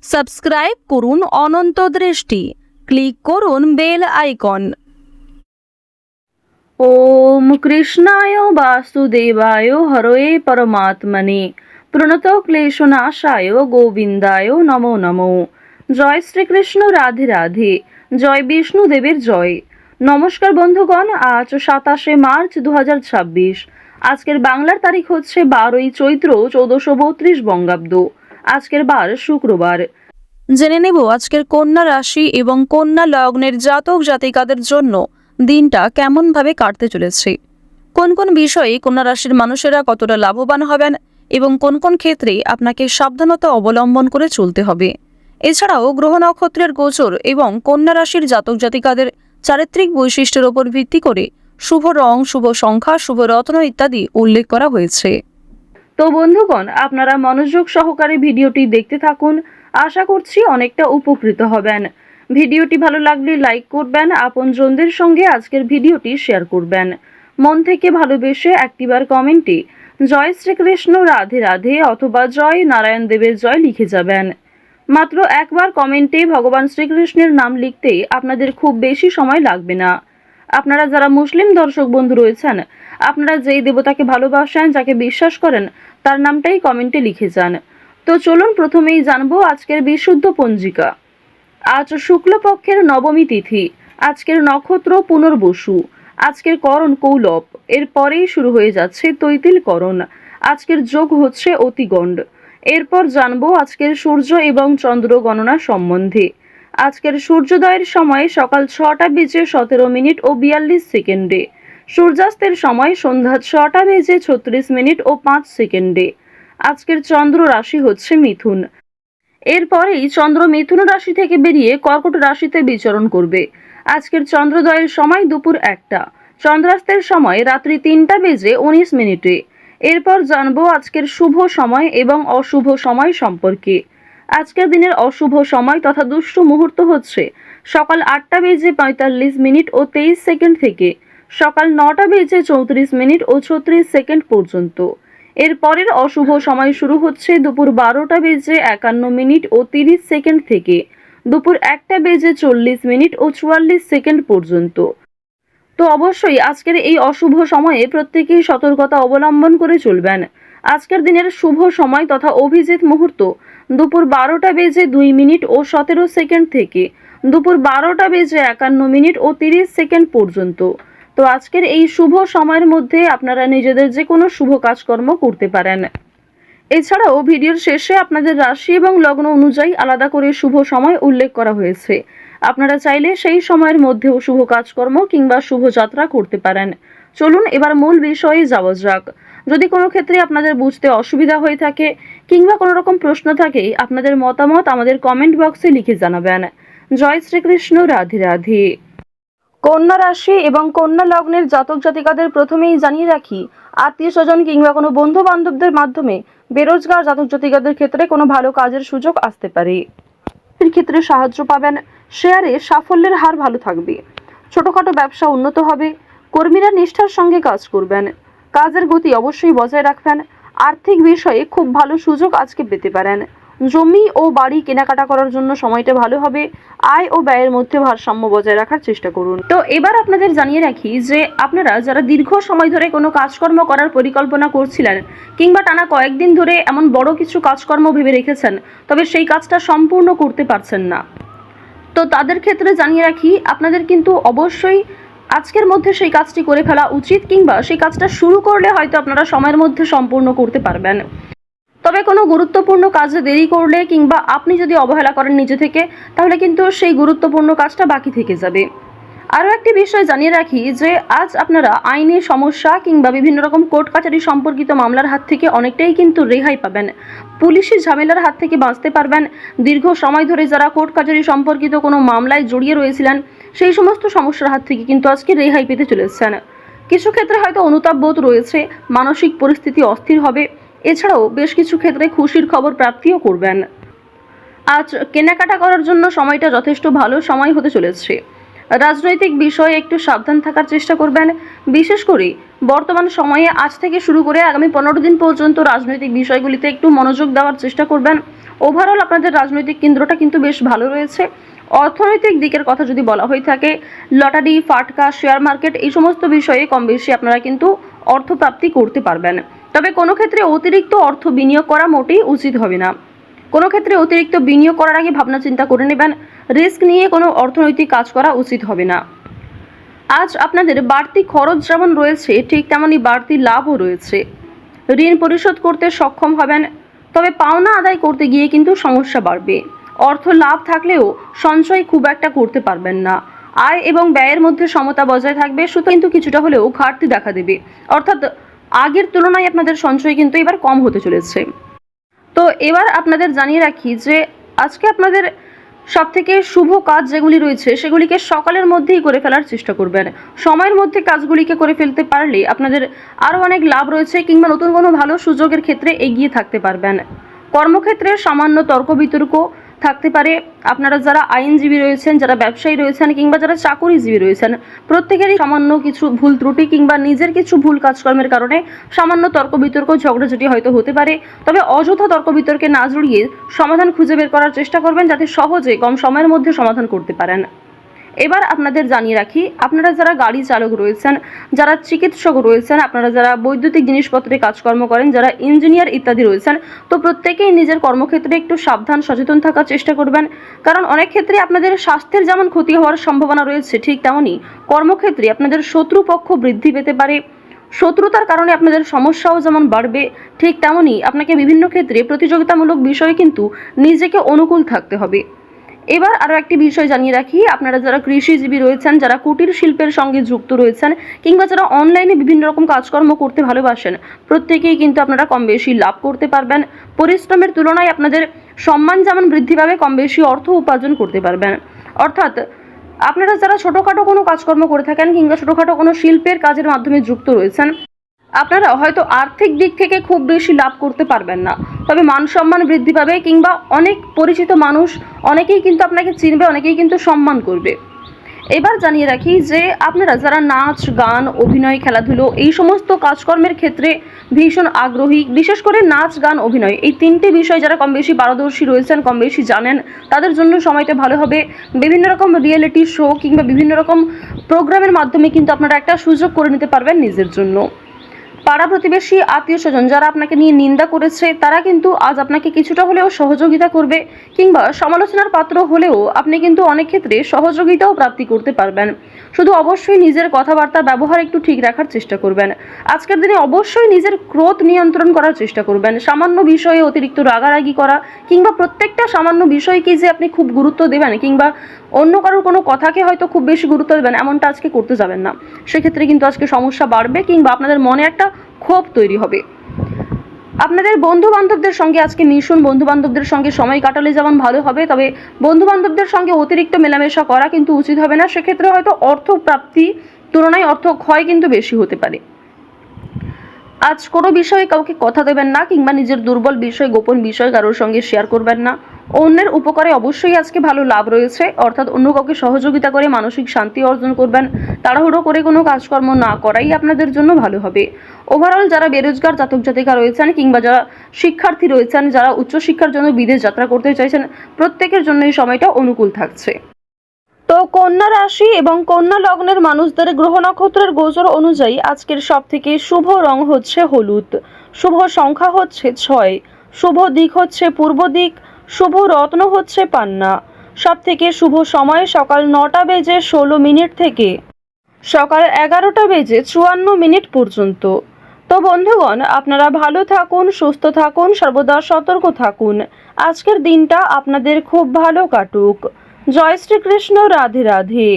Subscribe করুন অনন্ত দৃষ্টি, click করুন বেল আইকন। ওম কৃষ্ণায় বাসুদেবায় হরয়ে পরমাত্মনে প্রণত ক্লেশনাশায় গোবিন্দায় নমো নমো। জয় শ্রীকৃষ্ণ, রাধে রাধে, জয় বিষ্ণুদেবের জয়। নমস্কার বন্ধুগণ, আজ 27শে মার্চ 2026। আজকের বাংলার তারিখ হচ্ছে 12ই চৈত্র 1432 বঙ্গাব্দ। আজকের বার শুক্রবার। জেনে নেব আজকের কন্যা রাশি এবং কন্যা লগ্নের জাতক জাতিকাদের জন্য দিনটা কেমনভাবে কাটতে চলেছে, কোন কোন বিষয়ে কন্যা রাশির মানুষেরা কতটা লাভবান হবেন এবং কোন কোন ক্ষেত্রে আপনাকে সাবধানতা অবলম্বন করে চলতে হবে। এছাড়াও গ্রহ নক্ষত্রের গোচর এবং কন্যা রাশির জাতক জাতিকাদের চারিত্রিক বৈশিষ্ট্যের উপর ভিত্তি করে শুভ রং, শুভ সংখ্যা, শুভ রত্ন ইত্যাদি উল্লেখ করা হয়েছে। তো বন্ধুগণ, আপনারা মনোযোগ সহকারে ভিডিওটি দেখতে থাকুন। আশা করছি অনেকটা উপকৃত হবেন। ভিডিওটি ভালো লাগলে লাইক করবেন, আপনজনদের সঙ্গে আজকের ভিডিওটি শেয়ার করবেন। মন থেকে ভালোবেসে একটিবার কমেন্টে জয় শ্রীকৃষ্ণ, রাধে রাধে অথবা জয় নারায়ণ দেবের জয় লিখে যাবেন। মাত্র একবার কমেন্টে ভগবান শ্রীকৃষ্ণের নাম লিখতে আপনাদের খুব বেশি সময় লাগবে না। আপনারা যারা মুসলিম দর্শক বন্ধু রয়েছেন, আপনারা যেই দেবতাকে ভালোবাসেন, যাকে বিশ্বাস করেন, তার নামটাই কমেন্টে লিখে যান। তো চলুন প্রথমেই জানবো আজকের বিশুদ্ধ পঞ্জিকা। আজ শুক্লপক্ষের নবমী তিথি, আজকের নক্ষত্র পুনর্বসু, আজকের করণ কৌলব, এরপরেই শুরু হয়ে যাচ্ছে তৈতিল করণ। আজকের যোগ হচ্ছে অতিগণ্ড। এরপর জানবো আজকের সূর্য এবং চন্দ্র গণনা সম্বন্ধে। আজকের সূর্যোদয়ের সময় সকাল 6টা বেজে 17 মিনিট ও 42 সেকেন্ডে, সূর্যাস্তের সময় সন্ধ্যা 6টা বেজে 36 মিনিট ও 5 সেকেন্ডে। আজকের চন্দ্র রাশি হচ্ছে মিথুন। এরপরেই চন্দ্র মিথুন রাশি থেকে বেরিয়ে কর্কট রাশিতে বিচরণ করবে। আজকের চন্দ্রোদয়ের সময় দুপুর 1টা, চন্দ্রাস্তের সময় রাত্রি 3টা বেজে 19 মিনিটে। এরপর জানবো আজকের শুভ সময় এবং অশুভ সময় সম্পর্কে। আজকের দিনের অশুভ সময় তথা দুষ্ট মুহূর্ত হচ্ছে সকাল 8টা বেজে 45 মিনিট ও 23 সেকেন্ড থেকে সকাল 9টা বেজে 34 মিনিট ও 36 সেকেন্ড পর্যন্ত। এর পরের অশুভ সময় শুরু হচ্ছে দুপুর 12টা বেজে 51 মিনিট ও 30 সেকেন্ড থেকে দুপুর 1টা বেজে 40 মিনিট ও 44 সেকেন্ড পর্যন্ত। তো অবশ্যই আজকের এই অশুভ সময়ে প্রত্যেকেই সতর্কতা অবলম্বন করে চলবেন। আজকের দিনের শুভ সময় তথা অভিজিৎ মুহূর্ত দুপুর 12টা বেজে 2 মিনিট ও 17 সেকেন্ড থেকে দুপুর 12টা বেজে 51 মিনিট ও 30 সেকেন্ড পর্যন্ত। তো আজকের এই শুভ সময়ের মধ্যে আপনারা নিজেদের যে কোনো শুভ কাজকর্ম করতে পারেন। এছাড়াও ভিডিওর শেষে আপনাদের রাশি এবং লগ্ন অনুযায়ী আলাদা করে শুভ সময় উল্লেখ করা হয়েছে। আপনারা চাইলে সেই সময়ের মধ্যেও শুভ কাজকর্ম কিংবা শুভ যাত্রা করতে পারেন। চলুন এবার মূল বিষয়ে যাওয়া যাক। যদি কোনো ক্ষেত্রে আপনাদের বুঝতে অসুবিধা হয়ে থাকে কিংবা কোনো রকম প্রশ্ন থাকে, আপনাদের মতামত আমাদের কমেন্ট বক্সে লিখে জানাবেন। জয় শ্রীকৃষ্ণ, রাধে রাধে। কন্যা রাশি এবং কন্যা লগ্নের জাতক জাতিকাদের প্রথমেই জানিয়ে রাখি, আত্মীয় স্বজন কিংবা কোনো বন্ধু বান্ধবদের মাধ্যমে বেরোজগার জাতক জাতিকাদের ক্ষেত্রে কোনো ভালো কাজের সুযোগ আসতে পারে। এর ক্ষেত্রে সাহায্য পাবেন, শেয়ারে সাফল্যের হার ভালো থাকবে, ছোটখাটো ব্যবসা উন্নত হবে, কর্মীরা নিষ্ঠার সঙ্গে কাজ করবেন, কাজের গতি অবশ্যই বজায় রাখবেন। আর্থিক বিষয়ে খুব ভালো সুযোগ আজকে পেতে পারেন। জমি ও বাড়ি কেনাকাটা করার জন্য সময়টা ভালো হবে। আয় ও ব্যয়ের মধ্যে ভারসাম্য বজায় রাখার চেষ্টা করুন। তো এবার আপনাদের জানিয়ে রাখি যে আপনারা যারা দীর্ঘ সময় ধরে কোনো কাজকর্ম করার পরিকল্পনা করছিলেন কিংবা টানা কয়েকদিন ধরে এমন বড় কিছু কাজকর্ম ভেবে রেখেছেন, তবে সেই কাজটা সম্পূর্ণ করতে পারছেন না, তো তাদের ক্ষেত্রে জানিয়ে রাখি আপনাদের কিন্তু অবশ্যই আজকের মধ্যে সেই কাজটি করে ফেলা উচিত, কিংবা সেই কাজটা শুরু করলে হয়তো আপনারা সময়ের মধ্যে সম্পূর্ণ করতে পারবেন। তবে কোনো গুরুত্বপূর্ণ কাজে দেরি করলে কিংবা আপনি যদি অবহেলা করেন নিজে থেকে, তাহলে কিন্তু সেই গুরুত্বপূর্ণ কাজটা বাকি থেকে যাবে। আরও একটি বিষয় জানিয়ে রাখি যে আজ আপনারা আইনি সমস্যা কিংবা বিভিন্ন রকম কোর্ট কাছারি সম্পর্কিত মামলার হাত থেকে অনেকটাই কিন্তু রেহাই পাবেন। পুলিশি ঝামেলার হাত থেকে বাঁচতে পারবেন। দীর্ঘ সময় ধরে যারা কোর্ট কাছারি সম্পর্কিত কোনো মামলায় জড়িয়ে রয়েছিলেন, সেই সমস্ত সমস্যার হাত থেকে কিন্তু আজকে রেহাই পেতে চলেছেন। কিছু ক্ষেত্রে হয়তো অনুতাপ বোধ রয়েছে, মানসিক পরিস্থিতি অস্থির হবে। এছাড়াও বেশ কিছু ক্ষেত্রে খুশির খবর প্রাপ্তিও করবেন। আজ কেনাকাটা করার জন্য সময়টা যথেষ্ট ভালো সময় হতে চলেছে। রাজনৈতিক বিষয়ে একটু সাবধান থাকার চেষ্টা করবেন। বিশেষ করে বর্তমান সময়ে আজ থেকে শুরু করে আগামী 15 দিন পর্যন্ত রাজনৈতিক বিষয়গুলিতে একটু মনোযোগ দেওয়ার চেষ্টা করবেন। ওভারঅল আপনাদের রাজনৈতিক কেন্দ্রটা কিন্তু বেশ ভালো রয়েছে। অর্থনৈতিক দিকের কথা যদি বলা হয়ে থাকে, লটারি, ফাটকা, শেয়ার মার্কেট এই সমস্ত বিষয়ে কম বেশি আপনারা কিন্তু অর্থপ্রাপ্তি করতে পারবেন। তবে কোনো ক্ষেত্রে অতিরিক্ত অর্থ বিনিয়োগ করা মোটেই উচিত হবে না। কোনো ক্ষেত্রে অতিরিক্ত বিনিয়োগ করার আগে ভাবনা চিন্তা করে নেবেন। রিস্ক নিয়ে কোনো অর্থনৈতিক কাজ করা উচিত হবে না। আজ আপনাদের বাড়তি খরচ যেমন রয়েছে, ঠিক তেমনই বাড়তি লাভও রয়েছে। ঋণ পরিশোধ করতে সক্ষম হবেন, তবে পাওনা আদায় করতে গিয়ে কিন্তু সমস্যা বাড়বে। অর্থ লাভ থাকলেও সঞ্চয় খুব একটা করতে পারবেন না। আয় এবং ব্যয়ের মধ্যে সমতা বজায় থাকবে, শুধু কিন্তু কিছুটা হলেও ঘাটতি দেখা দেবে। অর্থাৎ আগের তুলনায় আপনাদের সঞ্চয় কিন্তু এবার কম হতে চলেছে। তো এবার আপনাদের জানিয়ে রাখি যে আজকে আপনাদের সবথেকে শুভ কাজ যেগুলি রয়েছে সেগুলিকে সকালের মধ্যেই করে ফেলার চেষ্টা করবেন। সময়ের মধ্যে কাজগুলিকে করে ফেলতে পারলে আপনাদের আরও অনেক লাভ রয়েছে, কিংবা নতুন কোনো ভালো সুযোগের ক্ষেত্রে এগিয়ে থাকতে পারবেন। কর্মক্ষেত্রে সামান্য তর্ক বিতর্ক থাকতে পারে। আপনারা যারা আইনজীবী রয়েছেন, যারা ব্যবসায়ী রয়েছেন, কিংবা যারা চাকুরিজীবী রয়েছেন, প্রত্যেকেরই সামান্য কিছু ভুল ত্রুটি কিংবা নিজের কিছু ভুল কাজকর্মের কারণে সামান্য তর্ক বিতর্ক, ঝগড়াঝাটি হয়তো হতে পারে। তবে অযথা তর্ক বিতর্কে না জড়িয়ে সমাধান খুঁজে বের করার চেষ্টা করবেন, যাতে সহজে কম সময়ের মধ্যে সমাধান করতে পারেন। এবার আপনাদের জানিয়ে রাখি, আপনারা যারা গাড়ি চালক রয়েছেন, যারা চিকিৎসক রয়েছেন, আপনারা যারা বৈদ্যুতিক জিনিসপত্রে কাজকর্ম করেন, যারা ইঞ্জিনিয়ার ইত্যাদি রয়েছেন, তো প্রত্যেকেই নিজের কর্মক্ষেত্রে একটু সাবধান সচেতন থাকার চেষ্টা করবেন। কারণ অনেক ক্ষেত্রে আপনাদের স্বাস্থ্যের যেমন ক্ষতি হওয়ার সম্ভাবনা রয়েছে, ঠিক তেমনই কর্মক্ষেত্রে আপনাদের শত্রুপক্ষ বৃদ্ধি পেতে পারে। শত্রুতার কারণে আপনাদের সমস্যাও যেমন বাড়বে, ঠিক তেমনই আপনাকে বিভিন্ন ক্ষেত্রে প্রতিযোগিতামূলক বিষয়ে কিন্তু নিজেকে অনুকূল থাকতে হবে। এবার আরও একটি বিষয় জানিয়ে রাখি, আপনারা যারা কৃষিজীবী রয়েছেন, যারা কুটির শিল্পের সঙ্গে যুক্ত রয়েছেন, কিংবা যারা অনলাইনে বিভিন্ন রকম কাজকর্ম করতে ভালোবাসেন, প্রত্যেকেই কিন্তু আপনারা কম বেশি লাভ করতে পারবেন। পরিশ্রমের তুলনায় আপনাদের সম্মান যেমন বৃদ্ধি পাবে, কম বেশি অর্থ উপার্জন করতে পারবেন। অর্থাৎ আপনারা যারা ছোটোখাটো কোনো কাজকর্ম করে থাকেন, কিংবা ছোটোখাটো কোনো শিল্পের কাজের মাধ্যমে যুক্ত রয়েছেন, আপনারা হয়তো আর্থিক দিক থেকে খুব বেশি লাভ করতে পারবেন না, তবে মান সম্মান বৃদ্ধি পাবে, কিংবা অনেক পরিচিত মানুষ অনেকেই কিন্তু আপনাকে চিনবে, অনেকেই কিন্তু সম্মান করবে। এবার জানিয়ে রাখি যে আপনারা যারা নাচ, গান, অভিনয়, খেলাধুলো এই সমস্ত কাজকর্মের ক্ষেত্রে ভীষণ আগ্রহী, বিশেষ করে নাচ, গান, অভিনয় এই তিনটে বিষয় যারা কম বেশি পারদর্শী রয়েছেন, কম বেশি জানেন, তাদের জন্য সময়টা ভালো হবে। বিভিন্ন রকম রিয়েলিটি শো কিংবা বিভিন্ন রকম প্রোগ্রামের মাধ্যমে কিন্তু আপনারা একটা সুযোগ করে নিতে পারবেন নিজের জন্য। পাড়া প্রতিবেশী, আত্মীয় স্বজন যারা আপনাকে নিয়ে নিন্দা করেছে, তারা কিন্তু আজ আপনাকে কিছুটা হলেও সহযোগিতা করবে, কিংবা সমালোচনার পাত্র হলেও আপনি কিন্তু অনেক ক্ষেত্রে সহযোগিতাও প্রাপ্তি করতে পারবেন। শুধু অবশ্যই নিজের কথাবার্তা ব্যবহার একটু ঠিক রাখার চেষ্টা করবেন। আজকের দিনে অবশ্যই নিজের ক্রোধ নিয়ন্ত্রণ করার চেষ্টা করবেন। সামান্য বিষয়ে অতিরিক্ত রাগারাগি করা, কিংবা প্রত্যেকটা সামান্য বিষয়কে যে আপনি খুব গুরুত্ব দেবেন, কিংবা অন্য কারোর কোনো কথাকে হয়তো খুব বেশি গুরুত্ব দেবেন, এমনটা আজকে করতে যাবেন না। সেক্ষেত্রে কিন্তু আজকে সমস্যা বাড়বে, কিংবা আপনাদের মনে একটা ক্ষোভ তৈরি হবে। আপনাদের বন্ধু বান্ধবদের সঙ্গে আজকে মিশুন। বন্ধু বান্ধবদের সঙ্গে সময় কাটালে যেমন ভালো হবে, তবে বন্ধু বান্ধবদের সঙ্গে অতিরিক্ত মেলামেশা করা কিন্তু উচিত হবে না। সেক্ষেত্রে হয়তো অর্থ প্রাপ্তি তুলনায় অর্থ ক্ষয় কিন্তু বেশি হতে পারে। আজ কোনো বিষয়ে কাউকে কথা দেবেন না, কিংবা নিজের দুর্বল বিষয়, গোপন বিষয় কারোর সঙ্গে শেয়ার করবেন না। অন্যের উপকারে অবশ্যই আজকে ভালো লাভ রয়েছে, অর্থাৎ অন্য কাউকে সহযোগিতা করে মানসিক শান্তি অর্জন করবেন। তাড়াহুড়ো করে কোনো কাজকর্ম না করাই আপনাদের জন্য ভালো হবে। ওভারঅল যারা বেরোজগার জাতক জাতিকা রয়েছেন, কিংবা যারা শিক্ষার্থী রয়েছেন, যারা উচ্চশিক্ষার জন্য বিদেশ যাত্রা করতে চাইছেন, প্রত্যেকের জন্য এই সময়টা অনুকূল থাকছে। তো কন্যা রাশি এবং কন্যা লগ্নের মানুষদের গ্রহ নক্ষত্রের গোচর অনুযায়ী আজকের সবথেকে শুভ রং হচ্ছে হলুদ, শুভ সংখ্যা হচ্ছে 6, শুভ দিক হচ্ছে পূর্ব দিক, শুভ রত্ন হচ্ছে পান্না। সবথেকে শুভ সময় সকাল 9:16 থেকে সকাল 11:54 পর্যন্ত। তো বন্ধুগণ, আপনারা ভালো থাকুন, সুস্থ থাকুন, সর্বদা সতর্ক থাকুন। আজকের দিনটা আপনাদের খুব ভালো কাটুক। জয় শ্রীকৃষ্ণ। রাধে রাধে।